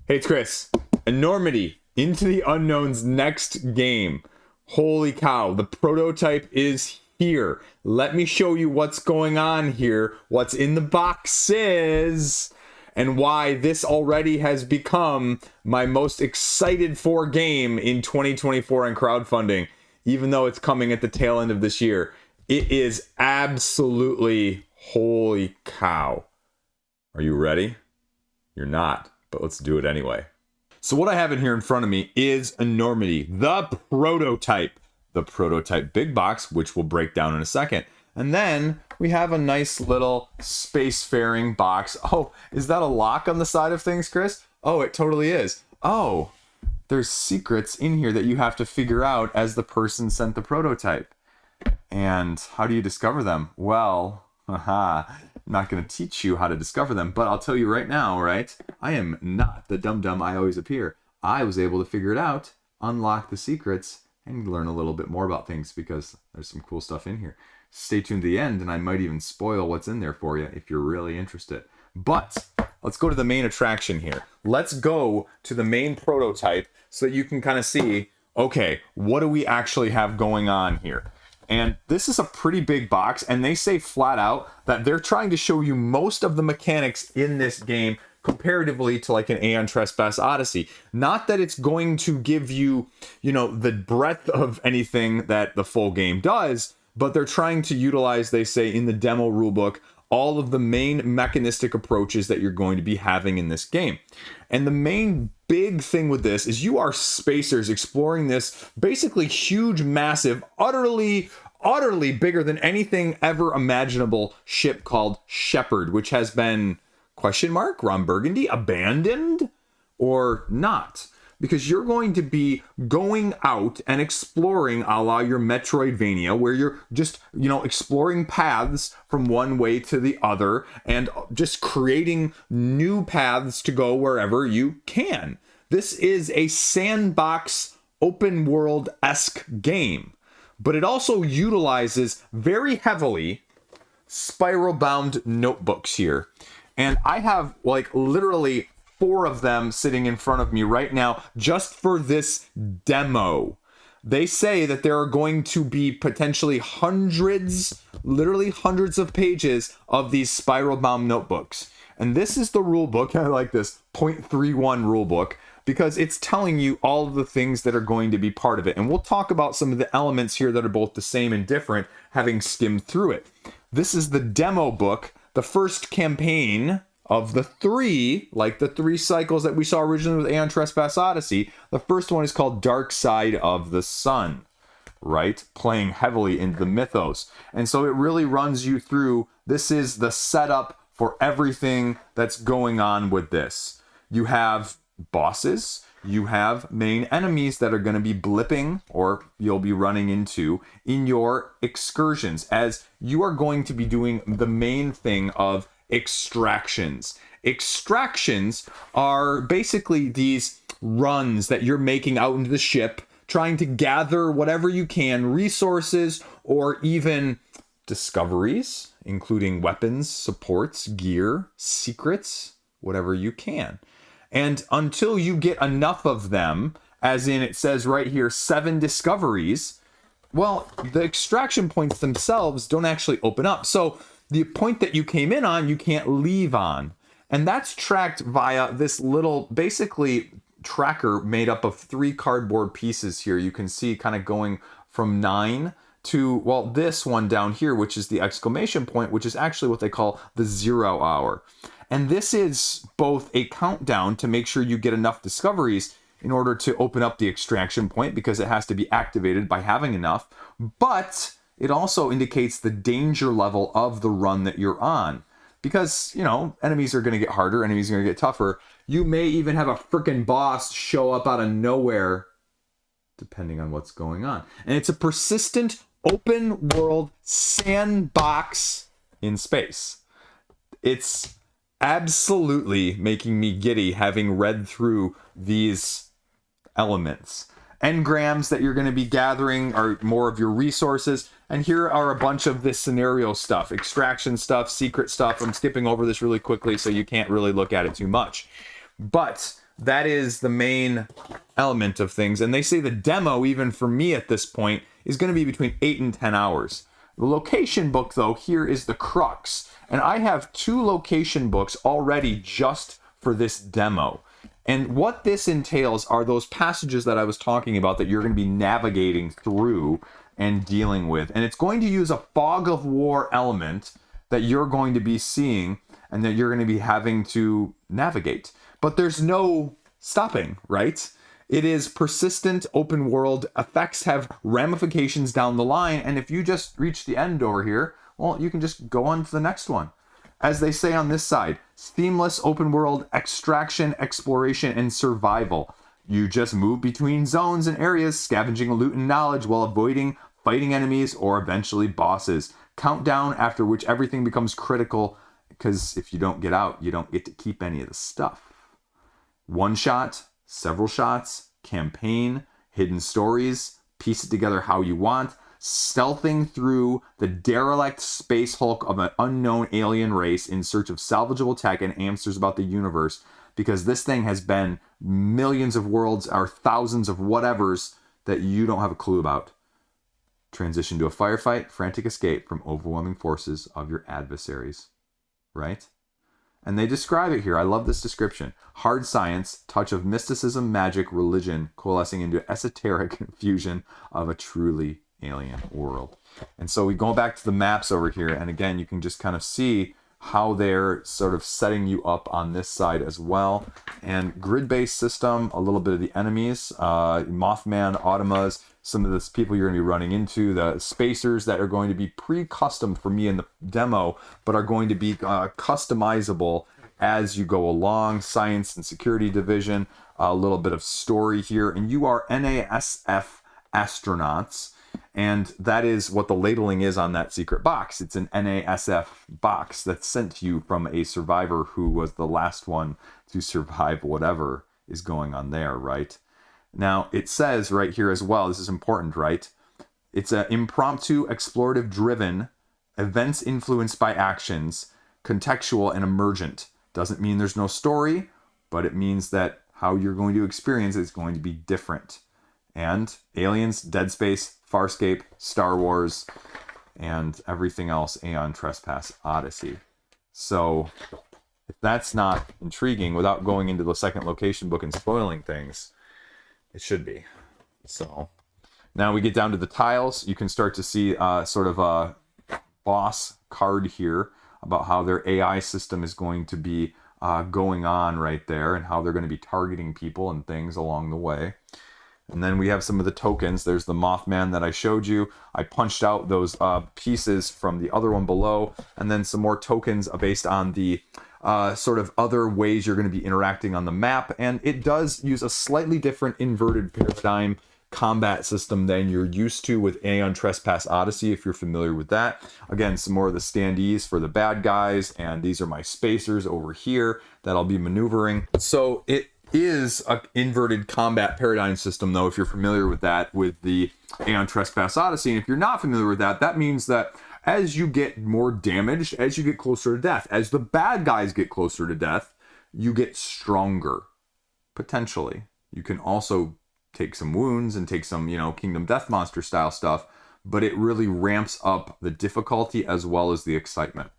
Hey, it's Chris. Enormity, Into the Unknown's next game. Holy cow, the prototype is here. Let me show you what's going on here, what's in the boxes, and why this already has become my most excited for game in 2024 in crowdfunding, even though it's coming at the tail end of this year. It is absolutely holy cow. Are you ready? You're not, but let's do it anyway. So what I have in here in front of me is Enormity, the prototype. The prototype big box, which we'll break down in a second. And then we have a nice little spacefaring box. Oh, is that a lock on the side of things, Chris? Oh, it totally is. Oh, there's secrets in here that you have to figure out as the person sent the prototype. And how do you discover them? Well, I'm not going to teach you how to discover them, but I'll tell you right now, right? I am not the dum-dum I always appear. I was able to figure it out, unlock the secrets, and learn a little bit more about things because there's some cool stuff in here. Stay tuned to the end, and I might even spoil what's in there for you if you're really interested. But let's go to the main attraction here. Let's go to the main prototype so that you can kind of see, okay, what do we actually have going on here? And this is a pretty big box, and they say flat out that they're trying to show you most of the mechanics in this game comparatively to like an Aeon Trespass Odyssey. Not that it's going to give you, the breadth of anything that the full game does, but they're trying to utilize, they say in the demo rulebook, all of the main mechanistic approaches that you're going to be having in this game. And the main big thing with this is you are spacers exploring this basically huge, massive, utterly bigger than anything ever imaginable ship called Shepherd, which has been, Ron Burgundy, abandoned or not? Because you're going to be going out and exploring a la your Metroidvania, where you're just, exploring paths from one way to the other and just creating new paths to go wherever you can. This is a sandbox, open world-esque game, but it also utilizes very heavily spiral-bound notebooks here. And I have literally 4 of them sitting in front of me right now just for this demo. They say that there are going to be potentially literally hundreds of pages of these spiral-bound notebooks. And this is the rule book. I like this 0.31 rule book because it's telling you all of the things that are going to be part of it. And we'll talk about some of the elements here that are both the same and different, having skimmed through it. This is the demo book, the first campaign of the 3, like the 3 cycles that we saw originally with Aeon Trespass Odyssey. The first one is called Dark Side of the Sun, right? Playing heavily into the mythos. And so it really runs you through, this is the setup for everything that's going on with this. You have bosses, you have main enemies that are going to be blipping or you'll be running into in your excursions, as you are going to be doing the main thing of extractions. Extractions are basically these runs that you're making out into the ship, trying to gather whatever you can, resources or even discoveries, including weapons, supports, gear, secrets, whatever you can. And until you get enough of them, as in it says right here, 7 discoveries, well, the extraction points themselves don't actually open up. So the point that you came in on, you can't leave on. And that's tracked via this little, basically, tracker made up of 3 cardboard pieces here. You can see kind of going from 9 to, this one down here, which is the exclamation point, which is actually what they call the 0 hour. And this is both a countdown to make sure you get enough discoveries in order to open up the extraction point, because it has to be activated by having enough, but it also indicates the danger level of the run that you're on. Because, enemies are going to get harder, enemies are going to get tougher. You may even have a freaking boss show up out of nowhere, depending on what's going on. And it's a persistent, open world sandbox in space. It's absolutely making me giddy having read through these elements. Engrams that you're going to be gathering are more of your resources. And here are a bunch of this scenario stuff, extraction stuff, secret stuff. I'm skipping over this really quickly so you can't really look at it too much. But that is the main element of things. And they say the demo, even for me at this point, is going to be between 8 and 10 hours. The location book, though, here is the crux. And I have 2 location books already just for this demo. And what this entails are those passages that I was talking about that you're going to be navigating through and dealing with. And it's going to use a fog of war element that you're going to be seeing and that you're going to be having to navigate. But there's no stopping, right? It is persistent open world. Effects have ramifications down the line. And if you just reach the end over here, well, you can just go on to the next one. As they say on this side, seamless open world extraction, exploration, and survival. You just move between zones and areas, scavenging loot and knowledge while avoiding fighting enemies or eventually bosses. Countdown after which everything becomes critical, because if you don't get out, you don't get to keep any of the stuff. One shot, several shots, campaign, hidden stories, piece it together how you want, stealthing through the derelict space hulk of an unknown alien race in search of salvageable tech and answers about the universe, because this thing has been millions of worlds or thousands of whatevers that you don't have a clue about. Transition to a firefight, frantic escape from overwhelming forces of your adversaries. Right? And they describe it here. I love this description. Hard science, touch of mysticism, magic, religion, coalescing into esoteric fusion of a truly alien world. And so we go back to the maps over here, and again, you can just kind of see how they're sort of setting you up on this side as well. And grid-based system, a little bit of the enemies, Mothman, Automas, some of the people you're going to be running into, the spacers that are going to be pre-custom for me in the demo, but are going to be customizable as you go along. Science and security division, a little bit of story here, and you are NASF astronauts, and that is what the labeling is on that secret box. It's an NASF box that's sent to you from a survivor who was the last one to survive whatever is going on there, right? Now, it says right here as well, this is important, right? It's an impromptu, explorative driven, events influenced by actions, contextual and emergent. Doesn't mean there's no story, but it means that how you're going to experience it is going to be different. And Aliens, Dead Space, Farscape, Star Wars, and everything else, Aeon, Trespass, Odyssey. So, if that's not intriguing without going into the second location book and spoiling things, it should be. So now we get down to the tiles. You can start to see sort of a boss card here about how their AI system is going to be going on right there and how they're going to be targeting people and things along the way. And then we have some of the tokens. There's the Mothman that I showed you. I punched out those pieces from the other one below, and then some more tokens based on the sort of other ways you're going to be interacting on the map. And it does use a slightly different inverted paradigm combat system than you're used to with Aeon, Trespass, Odyssey, if you're familiar with that. Again, some more of the standees for the bad guys, and these are my spacers over here that I'll be maneuvering. So it is an inverted combat paradigm system, though, if you're familiar with that, with the Aeon, Trespass, Odyssey. And if you're not familiar with that, that means that as you get more damaged, as you get closer to death, as the bad guys get closer to death, you get stronger, potentially. You can also take some wounds and take some, Kingdom Death Monster style stuff, but it really ramps up the difficulty as well as the excitement.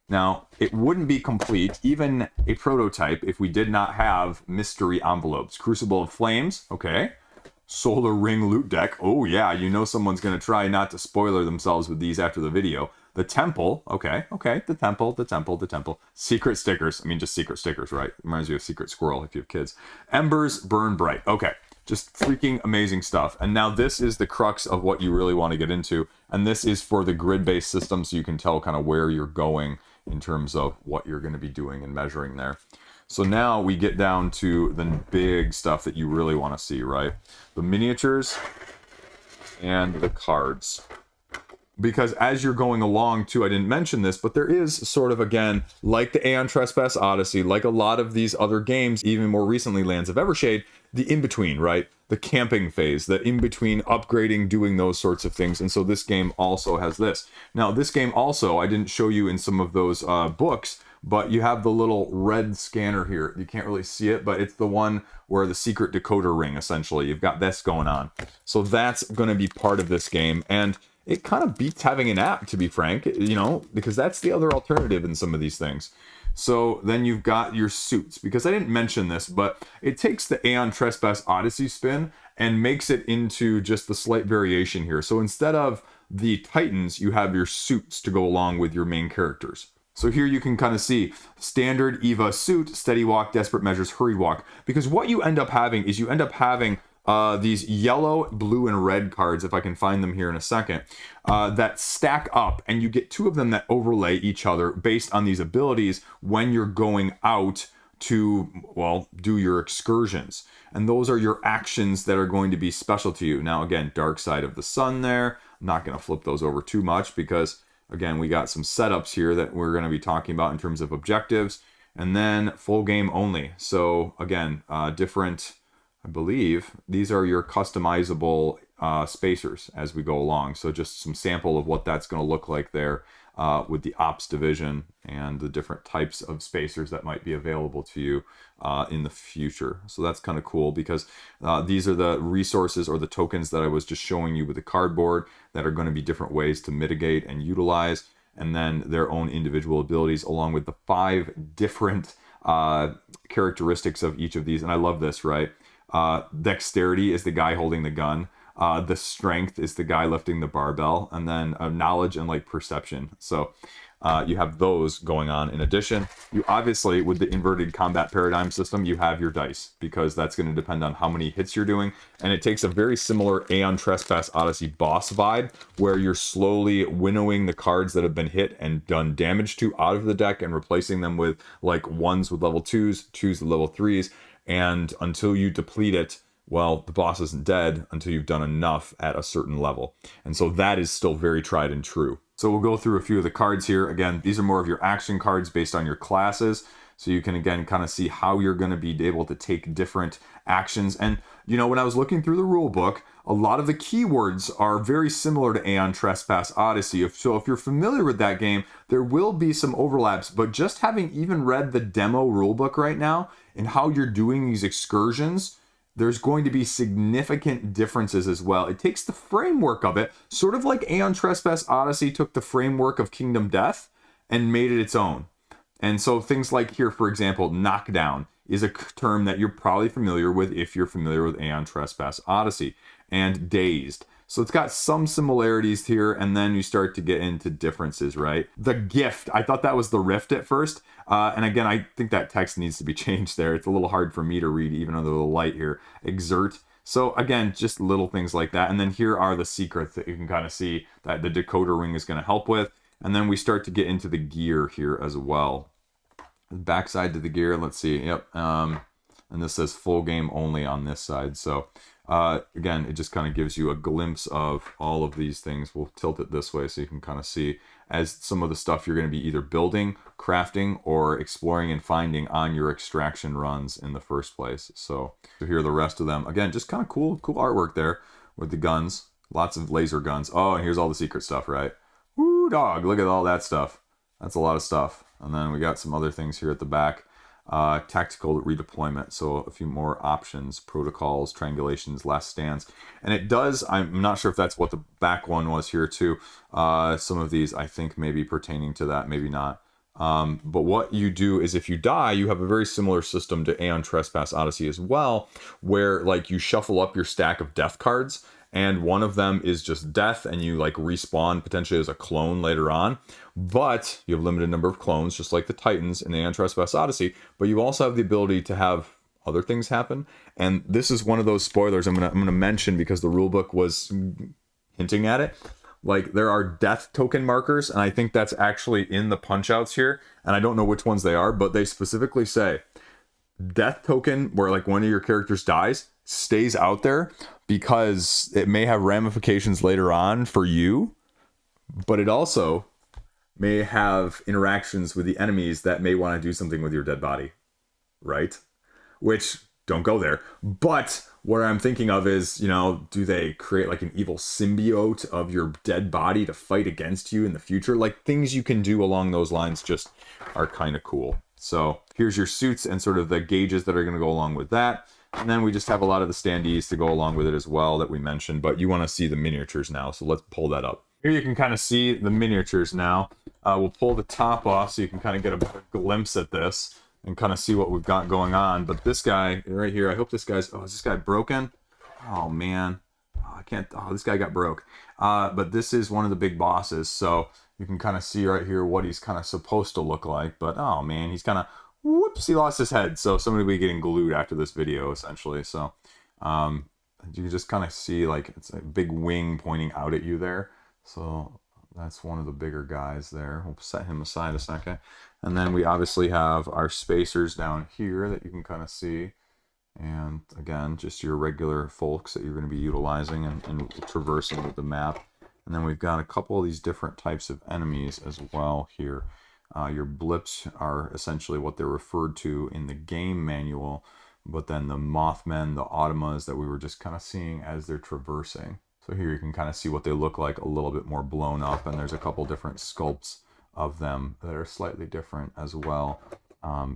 Now, it wouldn't be complete, even a prototype, if we did not have mystery envelopes. Crucible of Flames, okay. Solar Ring loot deck, oh yeah, someone's going to try not to spoiler themselves with these after the video. The Temple, okay, the Temple. Secret stickers, just secret stickers, right? Reminds me of Secret Squirrel if you have kids. Embers Burn Bright, okay. Just freaking amazing stuff. And now this is the crux of what you really want to get into. And this is for the grid-based system, so you can tell kind of where you're going in terms of what you're going to be doing and measuring there. So now we get down to the big stuff that you really want to see, right? The miniatures and the cards. Because as you're going along too, I didn't mention this, but there is sort of, again, like the Aeon, Trespass, Odyssey, like a lot of these other games, even more recently Lands of Evershade, the in-between, right? The camping phase, the in-between upgrading, doing those sorts of things. And so this game also has this. Now, this game also, I didn't show you in some of those books, but you have the little red scanner here. You can't really see it, but it's the one where the secret decoder ring, essentially. You've got this going on. So that's going to be part of this game, and it kind of beats having an app, to be frank, you know, because that's the other alternative in some of these things. So then you've got your suits, because I didn't mention this, but it takes the Aeon Trespass Odyssey spin and makes it into just the slight variation here. So instead of the Titans, you have your suits to go along with your main characters. So here you can kind of see standard Eva suit, steady walk, desperate measures, hurried walk. Because what you end up having is these yellow, blue, and red cards, if I can find them here in a second, that stack up, and you get 2 of them that overlay each other based on these abilities when you're going out to, well, do your excursions. And those are your actions that are going to be special to you. Now, again, Dark Side of the Sun there. I'm not going to flip those over too much because, again, we got some setups here that we're going to be talking about in terms of objectives. And then full game only. So, again, different, I believe, these are your customizable spacers as we go along. So just some sample of what that's going to look like there with the ops division and the different types of spacers that might be available to you in the future. So that's kind of cool because these are the resources or the tokens that I was just showing you with the cardboard that are going to be different ways to mitigate and utilize, and then their own individual abilities along with the 5 different characteristics of each of these. And I love this, right? Dexterity is the guy holding the gun. The strength is the guy lifting the barbell, and then knowledge and like perception. So you have those going on. In addition, you obviously, with the inverted combat paradigm system, you have your dice, because that's going to depend on how many hits you're doing. And it takes a very similar Aeon Trespass Odyssey boss vibe, where you're slowly winnowing the cards that have been hit and done damage to out of the deck and replacing them with like 1s with level 2s, 2s with level 3s. And until you deplete it, well, the boss isn't dead until you've done enough at a certain level. And so that is still very tried and true. So we'll go through a few of the cards here. Again, these are more of your action cards based on your classes. So you can, again, kind of see how you're going to be able to take different actions. And, you know, when I was looking through the rule book, a lot of the keywords are very similar to Aeon Trespass Odyssey. So if you're familiar with that game, there will be some overlaps. But just having even read the demo rulebook right now and how you're doing these excursions, there's going to be significant differences as well. It takes the framework of it, sort of like Aeon Trespass Odyssey took the framework of Kingdom Death and made it its own. And so things like here, for example, knockdown is a term that you're probably familiar with if you're familiar with Aeon Trespass Odyssey, and dazed. So it's got some similarities here, and then you start to get into differences, right? The gift, I thought that was the rift at first. And again, I think that text needs to be changed there. It's a little hard for me to read even under the light here. Exert. So again, just little things like that. And then here are the secrets that you can kind of see that the decoder ring is going to help with. And then we start to get into the gear here as well. Backside to the gear, let's see. Yep. And this says full game only on this side. So again, it just kind of gives you a glimpse of all of these things. We'll tilt it this way so you can kind of see as some of the stuff you're going to be either building, crafting, or exploring and finding on your extraction runs in the first place. So here are the rest of them. Again, just kind of cool artwork there with the guns. Lots of laser guns. Oh, and here's all the secret stuff, right? Woo, dog, look at all that stuff. That's a lot of stuff. And then we got some other things here at the back. Tactical redeployment, so a few more options, protocols, triangulations, last stands. And it does, I'm not sure if that's what the back one was here too. Some of these I think may be pertaining to that, maybe not. But what you do is if you die, you have a very similar system to Aeon Trespass Odyssey as well, where like you shuffle up your stack of death cards, and one of them is just death, and you like respawn potentially as a clone later on. But you have a limited number of clones, just like the Titans in the Aeon Trespass Odyssey. But you also have the ability to have other things happen. And this is one of those spoilers I'm gonna mention because the rulebook was hinting at it. Like there are death token markers, and I think that's actually in the punch outs here. And I don't know which ones they are, but they specifically say death token where like one of your characters dies stays out there because it may have ramifications later on for you, but it also may have interactions with the enemies that may want to do something with your dead body, right? Which don't go there. But what I'm thinking of is, you know, do they create like an evil symbiote of your dead body to fight against you in the future? Like, things you can do along those lines just are kind of cool. So here's your suits and sort of the gauges that are going to go along with that. And then we just have a lot of the standees to go along with it as well that we mentioned, but you want to see the miniatures now, so let's pull that up. Here you can kind of see the miniatures now. We'll pull the top off so you can kind of get a better glimpse at this and kind of see what we've got going on. But this guy right here, I hope this guy's, oh, is this guy broken? Oh man, oh, I can't, oh, this guy got broke. But this is one of the big bosses, so you can kind of see right here what he's kind of supposed to look like. But oh man, he's kind of, whoops, he lost his head. So somebody will be getting glued after this video, essentially. So you can just kind of see like it's a big wing pointing out at you there. So that's one of the bigger guys there. We'll set him aside a second. And then we obviously have our spacers down here that you can kind of see. And again, just your regular folks that you're going to be utilizing and traversing with the map. And then we've got a couple of these different types of enemies as well here. Your blips are essentially what they're referred to in the game manual, but then the Mothmen, the Automas that we were just kind of seeing as they're traversing. So here you can kind of see what they look like a little bit more blown up, and there's a couple different sculpts of them that are slightly different as well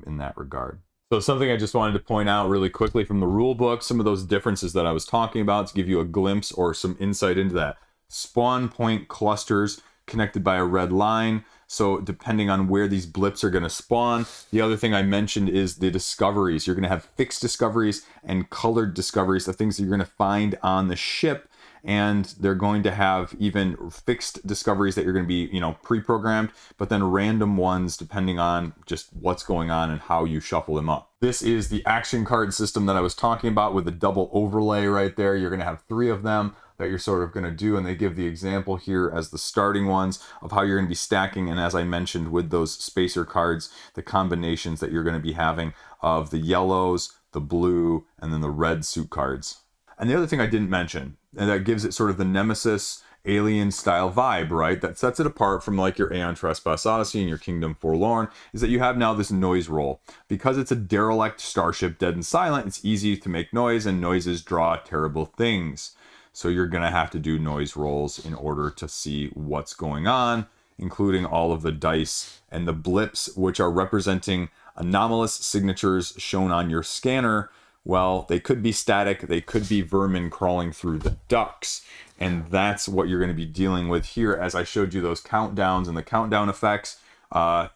in that regard. So something I just wanted to point out really quickly from the rule book, some of those differences that I was talking about to give you a glimpse or some insight into that. Spawn point clusters connected by a red line. So depending on where these blips are going to spawn. The other thing I mentioned is the discoveries. You're going to have fixed discoveries and colored discoveries, the things that you're going to find on the ship. And they're going to have even fixed discoveries that you're going to be, you know, pre-programmed, but then random ones depending on just what's going on and how you shuffle them up. This is the action card system that I was talking about with the double overlay right there. You're going to have 3 of them that you're sort of going to do, and they give the example here as the starting ones of how you're going to be stacking, and as I mentioned with those spacer cards, the combinations that you're going to be having of the yellows, the blue, and then the red suit cards. And the other thing I didn't mention, and that gives it sort of the Nemesis alien style vibe, right? That sets it apart from like your Aeon, Trespass, Odyssey and your Kingdom Forlorn, is that you have now this noise roll. Because it's a derelict starship, dead and silent, it's easy to make noise, and noises draw terrible things. So you're going to have to do noise rolls in order to see what's going on, including all of the dice and the blips, which are representing anomalous signatures shown on your scanner. Well, they could be static, they could be vermin crawling through the ducts, and that's what you're going to be dealing with here as I showed you those countdowns and the countdown effects.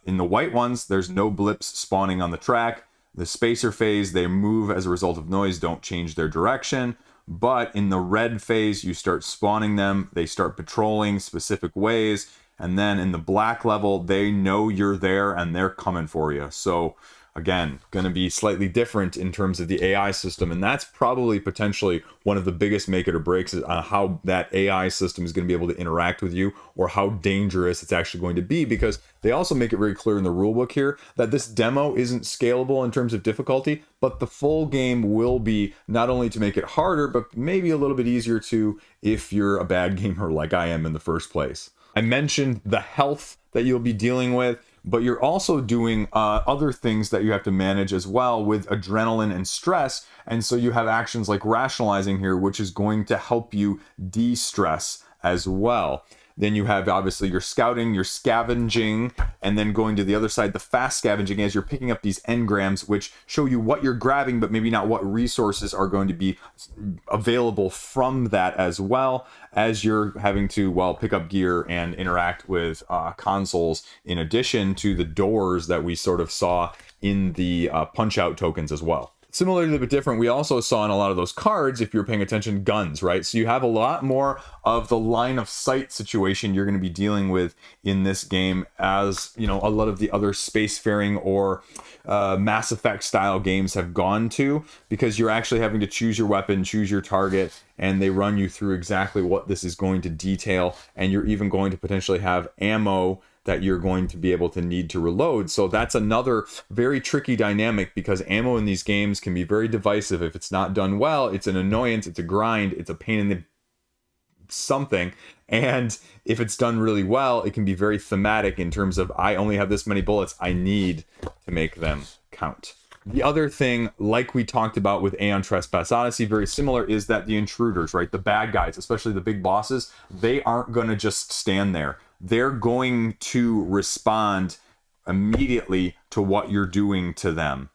In the white ones, there's no blips spawning on the track. The spacer phase, they move as a result of noise, don't change their direction. But in the red phase, you start spawning them, they start patrolling specific ways, and then in the black level, they know you're there and they're coming for you. So again, going to be slightly different in terms of the AI system, and that's probably potentially one of the biggest make it or breaks on how that AI system is going to be able to interact with you, or how dangerous it's actually going to be, because they also make it very clear in the rulebook here that this demo isn't scalable in terms of difficulty, but the full game will be, not only to make it harder, but maybe a little bit easier too if you're a bad gamer like I am in the first place. I mentioned the health that you'll be dealing with, but you're also doing other things that you have to manage as well with adrenaline and stress. And so you have actions like rationalizing here, which is going to help you de-stress as well. Then you have obviously your scouting, your scavenging, and then going to the other side, the fast scavenging, as you're picking up these engrams, which show you what you're grabbing, but maybe not what resources are going to be available from that, as well as you're having to, well, pick up gear and interact with consoles, in addition to the doors that we sort of saw in the punch-out tokens as well. Similarly, but different, we also saw in a lot of those cards, if you're paying attention, guns, right? So you have a lot more of the line of sight situation you're going to be dealing with in this game, as you know, a lot of the other spacefaring or Mass Effect style games have gone to, because you're actually having to choose your weapon, choose your target, and they run you through exactly what this is going to detail, and you're even going to potentially have ammo that you're going to be able to need to reload. So that's another very tricky dynamic, because ammo in these games can be very divisive. If it's not done well, it's an annoyance, it's a grind, it's a pain in the something. And if it's done really well, it can be very thematic in terms of, I only have this many bullets, I need to make them count. The other thing, like we talked about with Aeon Trespass Odyssey, very similar, is that the intruders, right, the bad guys, especially the big bosses, they aren't going to just stand there. They're going to respond immediately to what you're doing to them.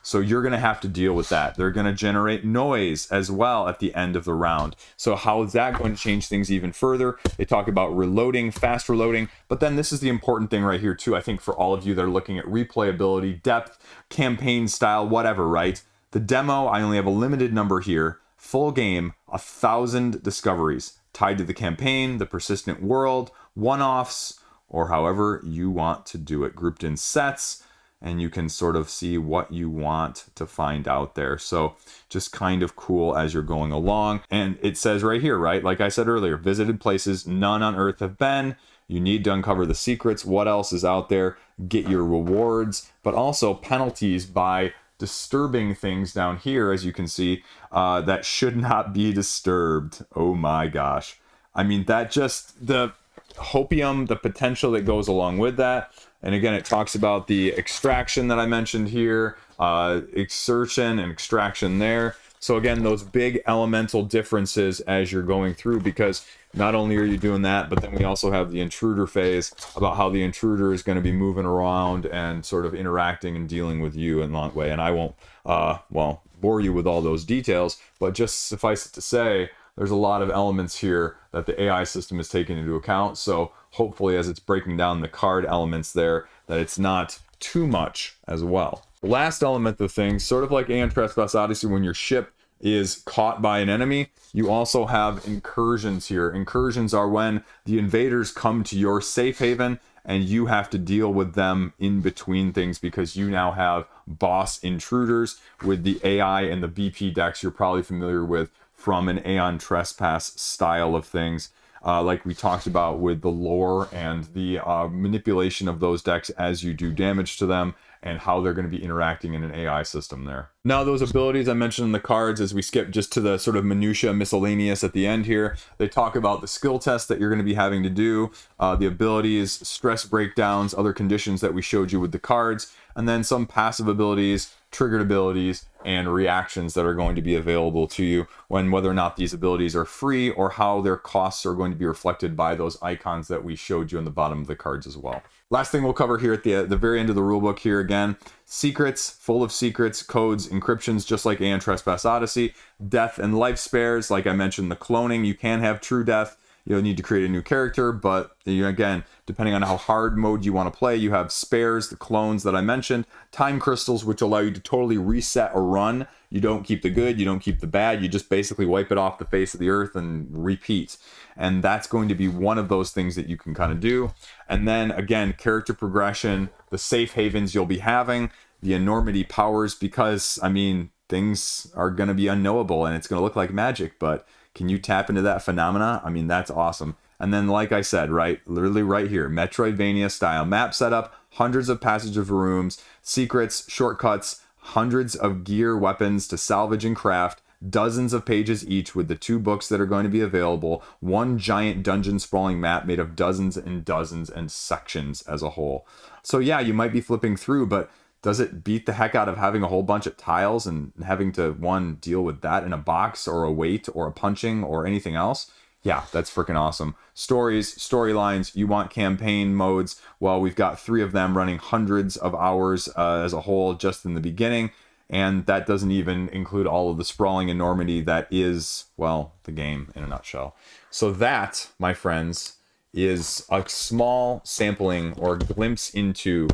So you're going to have to deal with that. They're going to generate noise as well at the end of the round. So how is that going to change things even further? They talk about reloading, fast reloading, but then this is the important thing right here too, I think, for all of you that are looking at replayability, depth, campaign style, whatever, right? The demo, I only have a limited number here. Full game, 1,000 discoveries tied to the campaign, the persistent world, one-offs, or however you want to do it, grouped in sets, and you can sort of see what you want to find out there. So just kind of cool as you're going along. And it says right here, right, like I said earlier, visited places none on Earth have been. You need to uncover the secrets. What else is out there? Get your rewards, but also penalties by disturbing things down here, as you can see, that should not be disturbed. Oh my gosh. I mean, that just, the hopium, the potential that goes along with that. And again, it talks about the extraction that I mentioned here, exertion and extraction there. So again, those big elemental differences as you're going through, because not only are you doing that, but then we also have the intruder phase about how the intruder is going to be moving around and sort of interacting and dealing with you in that way. And I won't, well, bore you with all those details, but just suffice it to say, there's a lot of elements here that the AI system is taking into account. So hopefully as it's breaking down the card elements there, that it's not too much as well. The last element of things, sort of like Aeon Trespass Odyssey, when your ship is caught by an enemy, you also have incursions here. Incursions are when the invaders come to your safe haven and you have to deal with them in between things, because you now have boss intruders with the AI and the BP decks you're probably familiar with from an Aeon Trespass style of things, like we talked about with the lore and the manipulation of those decks as you do damage to them, and how they're going to be interacting in an AI system there. Now, those abilities I mentioned in the cards, as we skip just to the sort of minutia miscellaneous at the end here, they talk about the skill tests that you're going to be having to do, the abilities, stress breakdowns, other conditions that we showed you with the cards, and then some passive abilities, triggered abilities, and reactions that are going to be available to you, when whether or not these abilities are free or how their costs are going to be reflected by those icons that we showed you on the bottom of the cards as well. Last thing we'll cover here at the very end of the rulebook here, again, secrets, full of secrets, codes, encryptions, just like Aeon Trespass Odyssey, death and life spares, like I mentioned, the cloning, you can have true death. You'll need to create a new character, but again, depending on how hard mode you want to play, you have spares, the clones that I mentioned, time crystals, which allow you to totally reset a run. You don't keep the good, you don't keep the bad, you just basically wipe it off the face of the earth and repeat. And that's going to be one of those things that you can kind of do. And then again, character progression, the safe havens you'll be having, the enormity powers, because I mean, things are going to be unknowable and it's going to look like magic, but can you tap into that phenomena? I mean, that's awesome. And then, like I said, right, literally right here, Metroidvania style map setup, hundreds of passage of rooms, secrets, shortcuts, hundreds of gear, weapons to salvage and craft, dozens of pages each with the 2 books that are going to be available, one giant dungeon sprawling map made of dozens and dozens and sections as a whole. So yeah, you might be flipping through, but does it beat the heck out of having a whole bunch of tiles and having to, one, deal with that in a box or a weight or a punching or anything else? Yeah, that's freaking awesome. Stories, storylines, you want campaign modes. Well, we've got 3 of them running hundreds of hours as a whole just in the beginning. And that doesn't even include all of the sprawling enormity that is, well, the game in a nutshell. So that, my friends, is a small sampling or glimpse into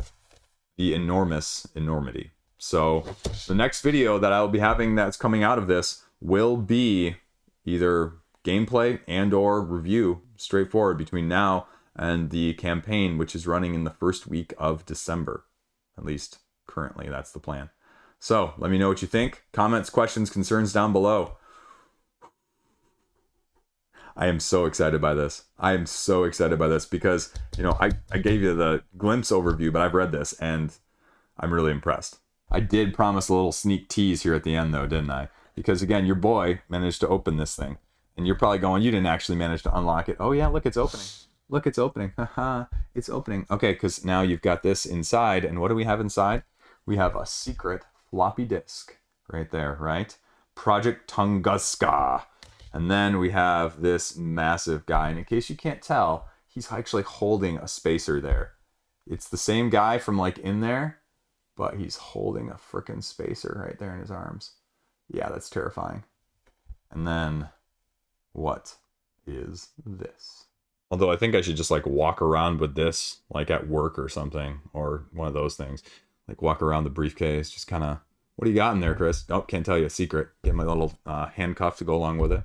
the enormous enormity. So the next video that I'll be having that's coming out of this will be either gameplay and or review, straightforward, between now and the campaign, which is running in the first week of December. At least currently, that's the plan. So let me know what you think. Comments, questions, concerns down below. I am so excited by this. I am so excited by this because, you know, I gave you the glimpse overview, but I've read this and I'm really impressed. I did promise a little sneak tease here at the end though, didn't I? Because again, your boy managed to open this thing. And you're probably going, you didn't actually manage to unlock it. Oh yeah, look, it's opening. Look, it's opening. Haha, it's opening. Okay, because now you've got this inside. And what do we have inside? We have a secret floppy disk right there, right? Project Tunguska. And then we have this massive guy. And in case you can't tell, he's actually holding a spacer there. It's the same guy from like in there, but he's holding a freaking spacer right there in his arms. Yeah, that's terrifying. And then what is this? Although I think I should just like walk around with this like at work or something, or one of those things. Like walk around the briefcase, just kind of, what do you got in there, Chris? Oh, can't tell you, a secret. Get my little handcuff to go along with it.